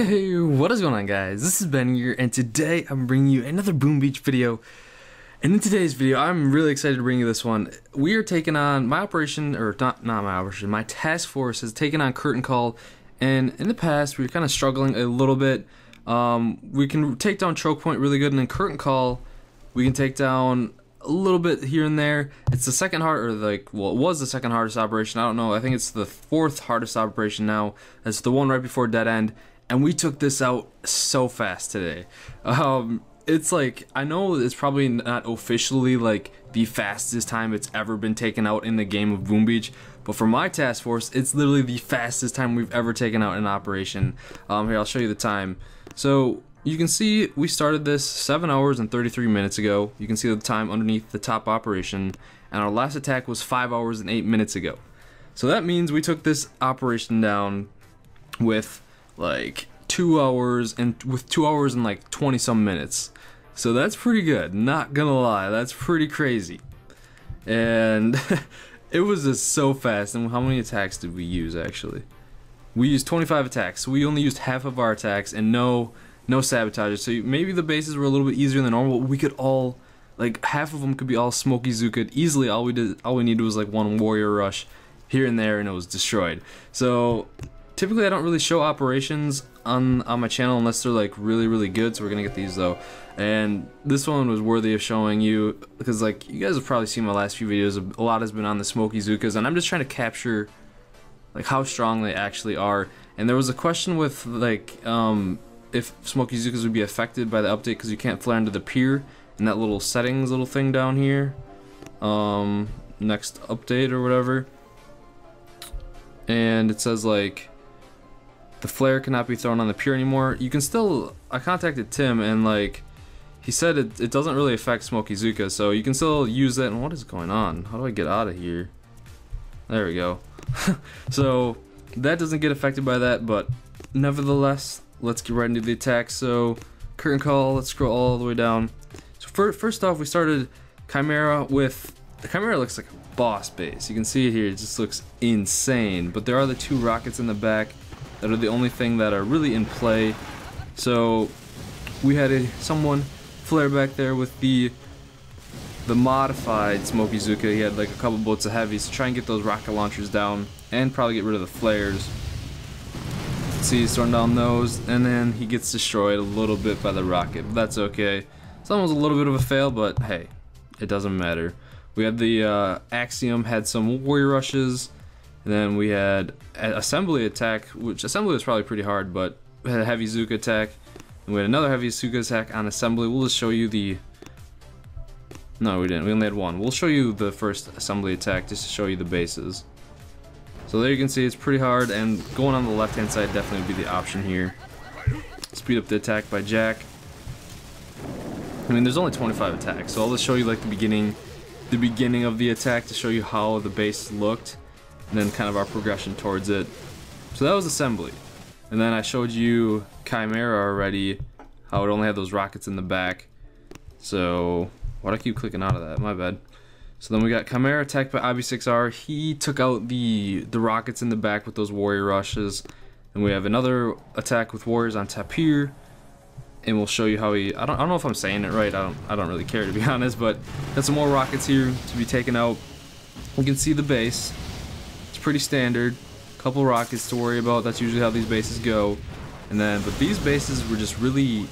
Hey, what is going on, guys? This is Ben here, and today I'm bringing you another Boom Beach video. And in today's video, I'm really excited to bring you this one. We are taking on my operation, or not my operation, my task force has taken on Curtain Call. And in the past, we were kind of struggling a little bit. We can take down Choke Point really good, and in Curtain Call, we can take down a little bit here and there. It's the second hard, or like, well, it was the second hardest operation. I don't know. I think it's the fourth hardest operation now. It's the one right before Dead End. And we took this out so fast today. It's like, I know it's probably not officially like the fastest time it's ever been taken out in the game of Boom Beach, but for my task force, it's literally the fastest time we've ever taken out an operation. Here, I'll show you the time. So you can see we started this 7 hours and 33 minutes ago. You can see the time underneath the top operation, and our last attack was 5 hours and 8 minutes ago. So that means we took this operation down with like 2 hours and like 20 some minutes. So that's pretty good, not gonna lie, that's pretty crazy. And it was just so fast. And how many attacks did we use actually? We used 25 attacks, so we only used half of our attacks and no sabotages. So maybe the bases were a little bit easier than normal. We could all, like, half of them could be all Smoky Zuka easily. All we needed was like one warrior rush here and there, and it was destroyed. So typically I don't really show operations on my channel unless they're like really good, so we're gonna get these though. And this one was worthy of showing you because, like, you guys have probably seen my last few videos. A lot has been on the Smoky Zukas, and I'm just trying to capture like how strong they actually are. And there was a question with like if Smoky Zukas would be affected by the update because you can't flare into the pier and that little settings little thing down here, next update or whatever. And it says like the flare cannot be thrown on the pier anymore. You can still, I contacted Tim and like he said it doesn't really affect Smoky Zuka, so you can still use that. And what is going on? How do I get out of here? There we go. So that doesn't get affected by that, but nevertheless, let's get right into the attack. So Curtain Call, let's scroll all the way down. So first off, we started Chimera with, the Chimera looks like a boss base. You can see it here, it just looks insane. But there are the 2 rockets in the back that are the only thing that are really in play. So we had someone flare back there with the modified Smoky Zuka. He had like a couple bullets of heavies to try and get those rocket launchers down and probably get rid of the flares. See, he's throwing down those, and then he gets destroyed a little bit by the rocket, but that's okay. It's almost a little bit of a fail, but hey, it doesn't matter. We had the Axiom had some warrior rushes, and then we had an assembly attack, which assembly was probably pretty hard, but we had a heavy Zuka attack, and we had another heavy Zuka attack on assembly. We'll just show you the, no we didn't, we only had one. We'll show you the first assembly attack just to show you the bases. So there you can see it's pretty hard, and going on the left hand side definitely would be the option here. Speed up the attack by Jack. I mean, there's only 25 attacks, so I'll just show you like the beginning of the attack to show you how the base looked, and then kind of our progression towards it. So that was assembly, and then I showed you Chimera already, how it only had those rockets in the back. So why'd I keep clicking out of that? My bad. So then we got Chimera attacked by IB6R. He took out the rockets in the back with those warrior rushes, and we have another attack with warriors on Tapir, and we'll show you how he, I don't know if I'm saying it right, I don't really care to be honest, but got some more rockets here to be taken out. You can see the base, it's pretty standard, couple rockets to worry about, that's usually how these bases go. And then, but these bases were just really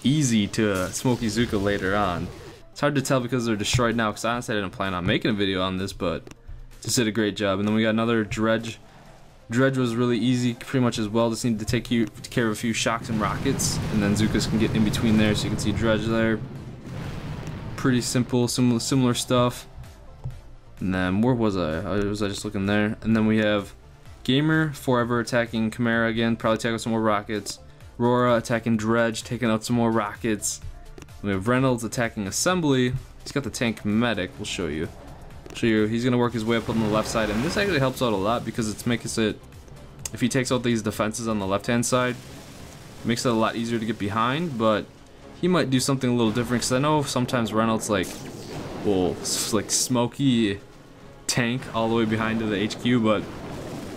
easy to Smoky Zuka later on. It's hard to tell because they're destroyed now, because honestly I didn't plan on making a video on this, but just did a great job. And then we got another Dredge. Dredge was really easy pretty much as well, just needed to take care of a few shocks and rockets, and then Zukas can get in between there, so you can see Dredge there. Pretty simple, similar stuff. And then where was I? Was I just looking there? And then we have Gamer Forever attacking Chimera again, probably taking out some more rockets. Rora attacking Dredge, taking out some more rockets. We have Reynolds attacking Assembly. He's got the tank medic. We'll show you. He's gonna work his way up on the left side, and this actually helps out a lot because it makes it, if he takes out these defenses on the left hand side, it makes it a lot easier to get behind. But he might do something a little different, because I know sometimes Reynolds will Smoky tank all the way behind to the HQ, but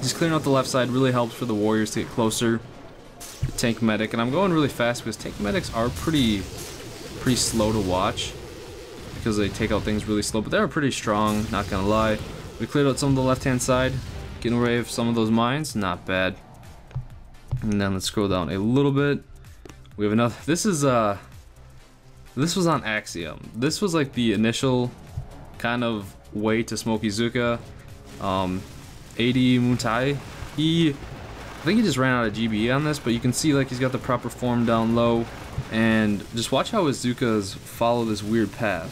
just clearing out the left side really helps for the warriors to get closer. tank medic, and I'm going really fast because tank medics are pretty slow to watch because they take out things really slow, but they're pretty strong, not gonna lie. We cleared out some of the left-hand side, getting rid of some of those mines, not bad. And then let's scroll down a little bit. We have another. This was on Axiom. This was like the initial kind of way to smoke Iizuka. 80 Muntai. I think he just ran out of GBE on this, but you can see like he's got the proper form down low, and just watch how Iizukas follow this weird path.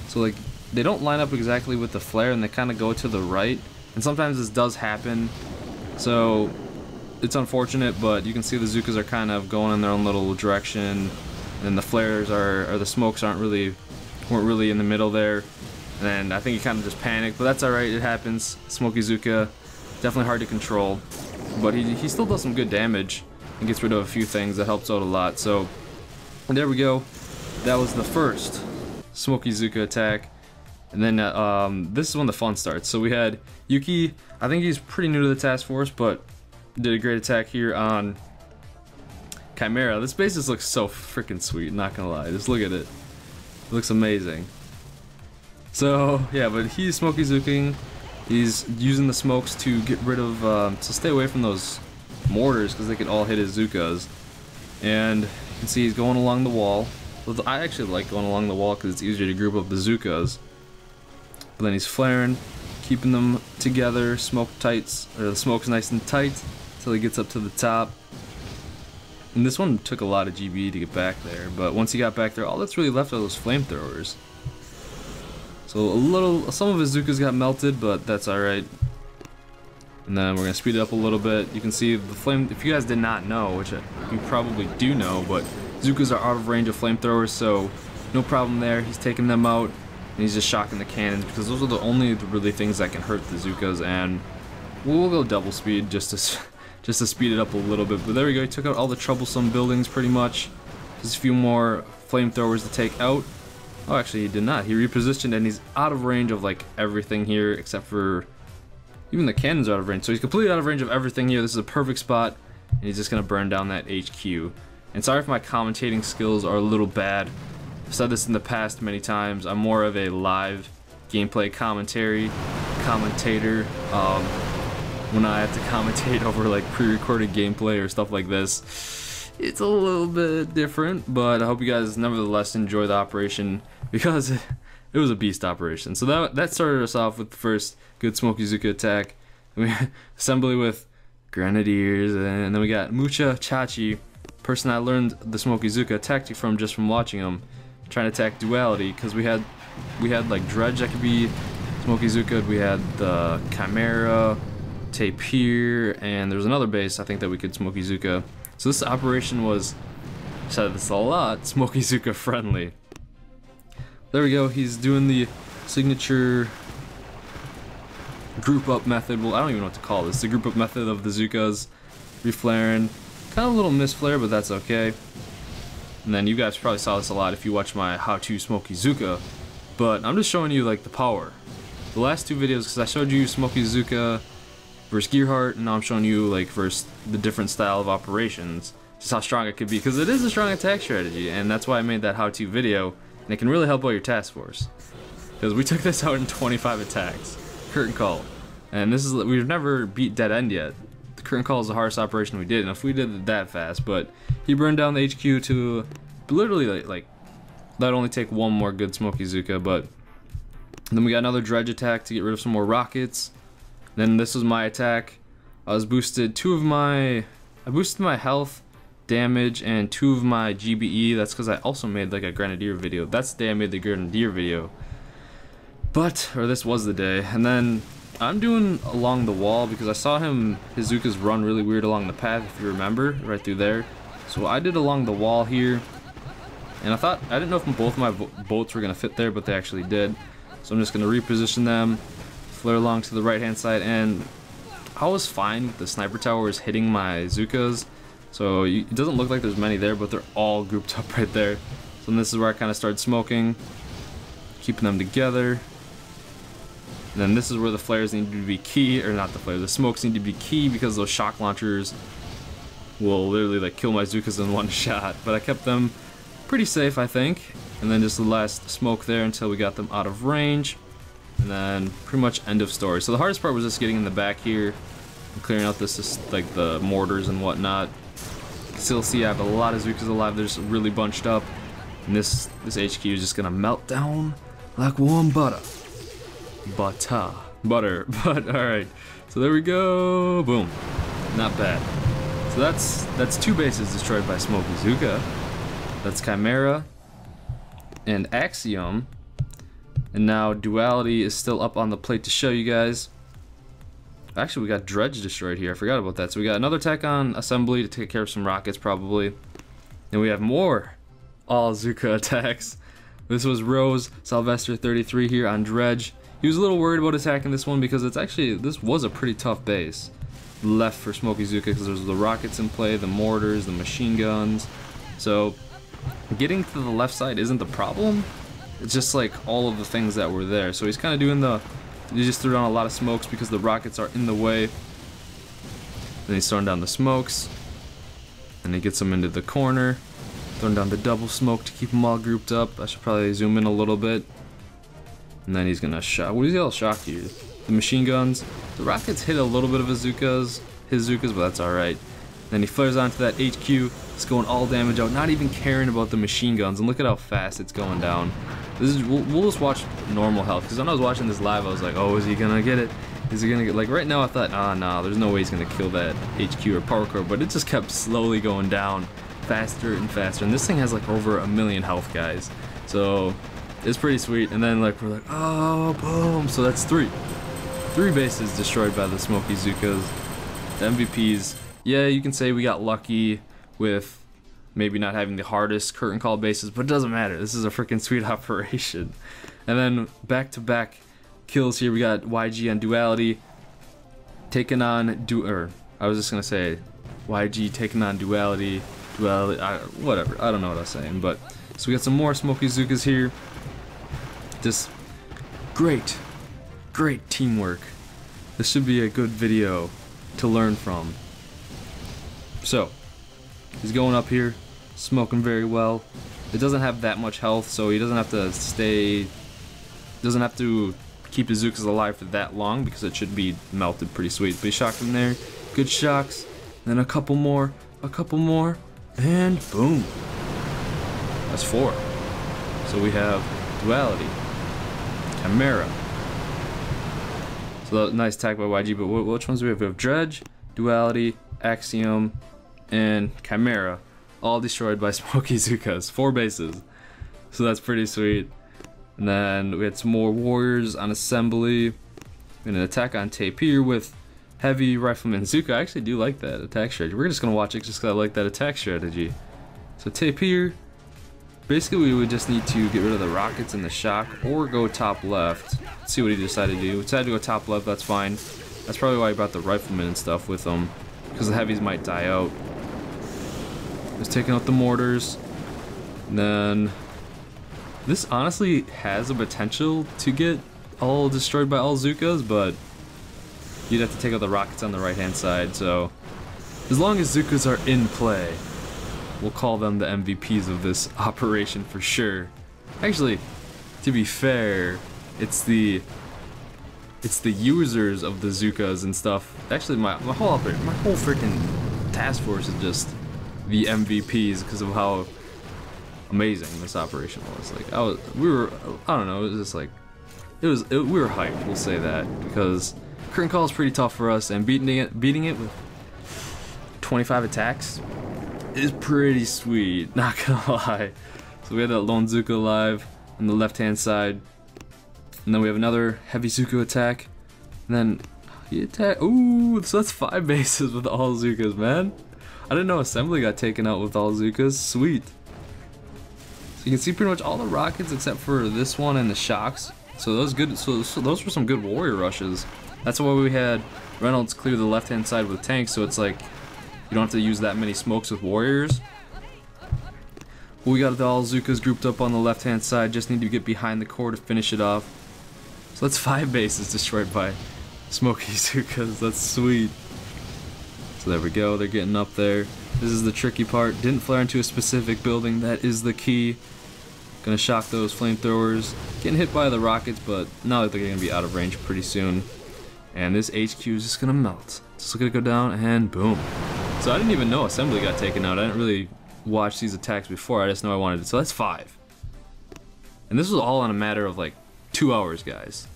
So like they don't line up exactly with the flare, and they kind of go to the right, and sometimes this does happen. So it's unfortunate, but you can see the Iizukas are kind of going in their own little direction, and the flares or the smokes weren't really in the middle there. And I think he kind of just panicked, but that's alright, it happens. Smoke Iizuka, definitely hard to control, but he still does some good damage and gets rid of a few things that helps out a lot. So there we go, that was the first Smoke Iizuka attack. And then this is when the fun starts. So we had Yuki. I think he's pretty new to the task force, but did a great attack here on Chimera. This base just looks so freaking sweet, not gonna lie. Just look at it. It looks amazing. So yeah, but he's Smoke Iizuking. He's using the smokes to get rid of, to stay away from those mortars because they can all hit his Iizukas. And you can see he's going along the wall. I actually like going along the wall because it's easier to group up the Iizukas. But then he's flaring, keeping them together, the smoke's nice and tight until he gets up to the top. And this one took a lot of GB to get back there, but once he got back there, all that's really left are those flamethrowers. So some of his Iizukas got melted, but that's alright. And then we're gonna speed it up a little bit. You can see the flame, if you guys did not know, which you probably do know, but Iizukas are out of range of flamethrowers, so no problem there. He's taking them out, and he's just shocking the cannons, because those are the only really things that can hurt the Iizukas. And we'll go double speed just to speed it up a little bit. But there we go, he took out all the troublesome buildings pretty much. Just a few more flamethrowers to take out. Oh, actually he did not. He repositioned, and he's out of range of like everything here except for even the cannons are out of range. So he's completely out of range of everything here. This is a perfect spot, and he's just gonna burn down that HQ. And sorry if my commentating skills are a little bad. I've said this in the past many times. I'm more of a live gameplay commentator. When I have to commentate over like pre-recorded gameplay or stuff like this, it's a little bit different, but I hope you guys nevertheless enjoy the operation because it was a beast operation. So that started us off with the first good Smoke Iizuka attack. We assembly with Grenadiers, and then we got Mucha Chachi, person I learned the Smoke Iizuka tactic from just from watching him, trying to attack duality, because we had like Dredge that could be Smoke Iizuka, we had the Chimera, Tapir, and there's another base I think that we could Smoke Iizuka. So this operation was, I said this a lot, Smoke Iizuka friendly. There we go, he's doing the signature group up method. Well, I don't even know what to call this. The group up method of the Iizukas, reflaring. Kind of a little misflare, but that's okay. And then you guys probably saw this a lot if you watch my how to Smoke Iizuka, but I'm just showing you like the power. The last two videos, because I showed you Smoke Iizuka versus Gearhart, and now I'm showing you like versus the different style of operations, just how strong it could be, because it is a strong attack strategy, and that's why I made that how-to video, and it can really help out your task force. Because we took this out in 25 attacks, curtain call, and this is, we've never beat Dead End yet. The curtain call is the hardest operation we did, and if we did it that fast, but he burned down the HQ to literally like that'd only take one more good Smoke Iizuka. But then we got another Dredge attack to get rid of some more rockets. Then this was my attack. I boosted my health, damage, and 2 of my GBE. That's because I also made like a Grenadier video. That's the day I made the Grenadier video. Or this was the day. And then I'm doing along the wall because I saw his Iizukas run really weird along the path, if you remember, right through there. So I did along the wall here. And I didn't know if both of my boats were gonna fit there, but they actually did. So I'm just gonna reposition them, flare along to the right hand side, and I was fine with the sniper towers hitting my Iizukas. So it doesn't look like there's many there, but they're all grouped up right there. So this is where I kind of started smoking, keeping them together. And then this is where the flares need to be key, or not the flares, the smokes need to be key, because those shock launchers will literally like kill my Zukas in one shot. But I kept them pretty safe, I think. And then just the last smoke there until we got them out of range. And then pretty much end of story. So the hardest part was just getting in the back here and clearing out this, like the mortars and whatnot. Still see I have a lot of Zukas alive. They're just really bunched up. And this HQ is just gonna melt down like warm butter. Butter. But alright. So there we go. Boom. Not bad. So that's 2 bases destroyed by Smoky Zuka. That's Chimera and Axiom. And now Duality is still up on the plate to show you guys. Actually, we got Dredge destroyed here. I forgot about that. So we got another attack on Assembly to take care of some rockets probably. And we have more all Zuka attacks. This was Rose Sylvester 33 here on Dredge. He was a little worried about attacking this one because this was a pretty tough base left for Smoky Zuka because there's the rockets in play, the mortars, the machine guns. So getting to the left side isn't the problem. It's just like all of the things that were there. So he's kind of doing he just threw down a lot of smokes because the rockets are in the way. Then he's throwing down the smokes. And he gets them into the corner. Throwing down the double smoke to keep them all grouped up. I should probably zoom in a little bit. And then he's gonna shock. What is he all shock you? The machine guns. The rockets hit a little bit of his Zukas, but that's alright. Then he flares onto that HQ. It's going all damage out, not even caring about the machine guns. And look at how fast it's going down. We'll just watch normal health. Because when I was watching this live, I was like, oh, is he gonna get it? Is he gonna get, like right now I thought, nah, there's no way he's gonna kill that HQ or power core. But it just kept slowly going down faster and faster. And this thing has like over 1 million health, guys. So it's pretty sweet. And then like we're like, oh, boom. So that's 3 bases destroyed by the Smoky Zukas. The MVPs. Yeah, you can say we got lucky with maybe not having the hardest curtain call bases, but it doesn't matter. This is a freaking sweet operation. And then back-to-back kills here. We got YG on Duality taking on I was just gonna say YG taking on Duality. Whatever. I don't know what I was saying, but so we got some more Smoky Zukas here. Just great teamwork. This should be a good video to learn from. So he's going up here, smoking very well. It doesn't have that much health, so he doesn't have to keep the Zukas alive for that long because it should be melted pretty sweet. But he shocked him there. Good shocks. Then a couple more, and boom. That's 4. So we have Duality, Chimera. So nice attack by YG, but which ones do we have? We have Dredge, Duality, Axiom, and Chimera, all destroyed by Smoky Zukas. 4 bases. So that's pretty sweet. And then we had some more warriors on Assembly. And an attack on Tapir with Heavy Rifleman Zuka. I actually do like that attack strategy. We're just gonna watch it just because I like that attack strategy. So Tapir, basically we would just need to get rid of the rockets and the shock or go top left. Let's see what he decided to do. He decided to go top left, that's fine. That's probably why he brought the riflemen and stuff with him, because the heavies might die out. He's taking out the mortars. And then this honestly has a potential to get all destroyed by all Zukas, but you'd have to take out the rockets on the right hand side. So as long as Zukas are in play, we'll call them the MVPs of this operation for sure. Actually, to be fair, it's the users of the Zukas and stuff. Actually, my whole freaking task force is just the MVPs because of how amazing this operation was. Like I don't know, it was just like we were hyped. We'll say that because curtain call is pretty tough for us, and beating it with 25 attacks is pretty sweet. Not gonna lie. So we had that lone Zuka alive on the left hand side. And then we have another heavy Zuka attack. And then he attacked. Ooh, so that's 5 bases with all Zukas, man. I didn't know Assembly got taken out with all Zukas. Sweet. So you can see pretty much all the rockets except for this one and the shocks. So those good. So those were some good warrior rushes. That's why we had Reynolds clear the left hand side with tanks. So it's like you don't have to use that many smokes with warriors. We got all Zukas grouped up on the left hand side. Just need to get behind the core to finish it off. So that's 5 bases destroyed by Smoky Zukas. That's sweet. So there we go, they're getting up there. This is the tricky part. Didn't flare into a specific building, that is the key. Gonna shock those flamethrowers. Getting hit by the rockets, but now that they're gonna be out of range pretty soon. And this HQ is just gonna melt. Just gonna go down and boom. So I didn't even know assembly got taken out. I didn't really watch these attacks before, I just know I wanted it. So that's 5. And this was all in a matter of like 2 hours, guys.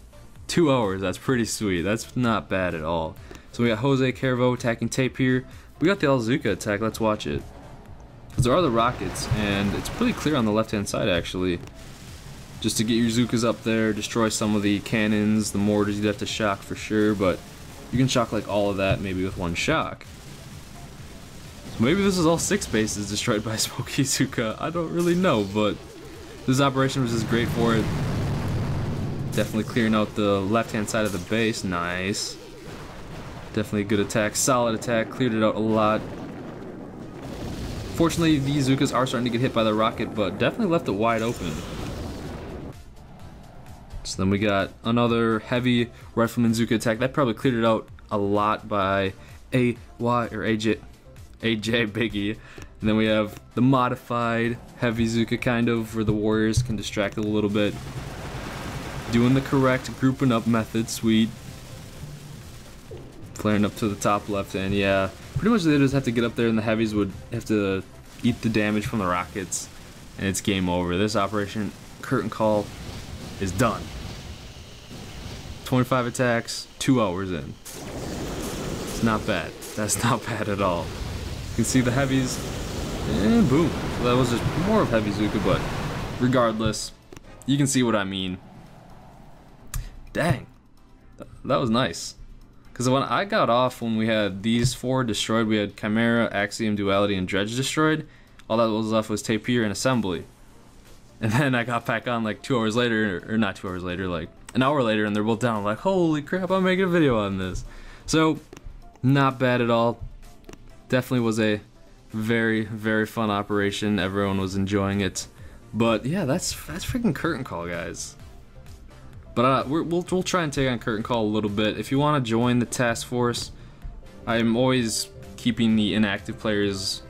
2 hours, that's pretty sweet. That's not bad at all. So we got Jose Cuervo attacking Tape here. We got the Alzuka attack, let's watch it. Because there are the rockets, and it's pretty clear on the left-hand side, actually. Just to get your Zookas up there, destroy some of the cannons, the mortars you'd have to shock for sure, but you can shock like all of that maybe with one shock. So maybe this is all 6 bases destroyed by Smoky Zuka, I don't really know, but this operation was just great for it. Definitely clearing out the left-hand side of the base, nice. Definitely a good attack, solid attack, cleared it out a lot. Fortunately, these Zookas are starting to get hit by the rocket, but definitely left it wide open. So then we got another heavy Rifleman Zuka attack. That probably cleared it out a lot by AJ Biggie. And then we have the modified heavy Zuka kind of, where the warriors can distract it a little bit. Doing the correct grouping up method, sweet. Flaring up to the top left, and yeah, pretty much they just have to get up there and the heavies would have to eat the damage from the rockets, and it's game over. This operation, Curtain Call, is done. 25 attacks, 2 hours in. It's not bad. That's not bad at all. You can see the heavies, and boom. So that was just more of heavy Zuka, but regardless, you can see what I mean. Dang, that was nice. Because when I got off, when we had these 4 destroyed, we had Chimera, Axiom, Duality, and Dredge destroyed. All that was left was Tapir and Assembly. And then I got back on like 2 hours later, or not 2 hours later, like an hour later, and they're both down. I'm like, holy crap, I'm making a video on this. So, not bad at all. Definitely was a very, very fun operation. Everyone was enjoying it. But yeah, that's freaking Curtain Call, guys. But we'll try and take on Curtain Call a little bit. If you want to join the task force, I'm always keeping the inactive players,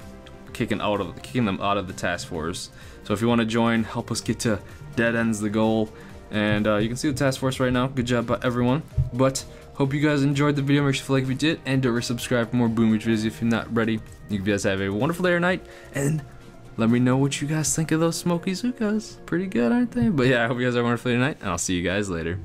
kicking them out of the task force. So if you want to join, help us get to Dead Ends the goal. And you can see the task force right now. Good job by everyone. But hope you guys enjoyed the video. Make sure you feel like if you did, and don't forget to subscribe for more Boom Beach videos if you're not ready. You guys have a wonderful day or night, and let me know what you guys think of those Smoky Zukas. Pretty good, aren't they? But yeah, I hope you guys have a wonderful day tonight, and I'll see you guys later.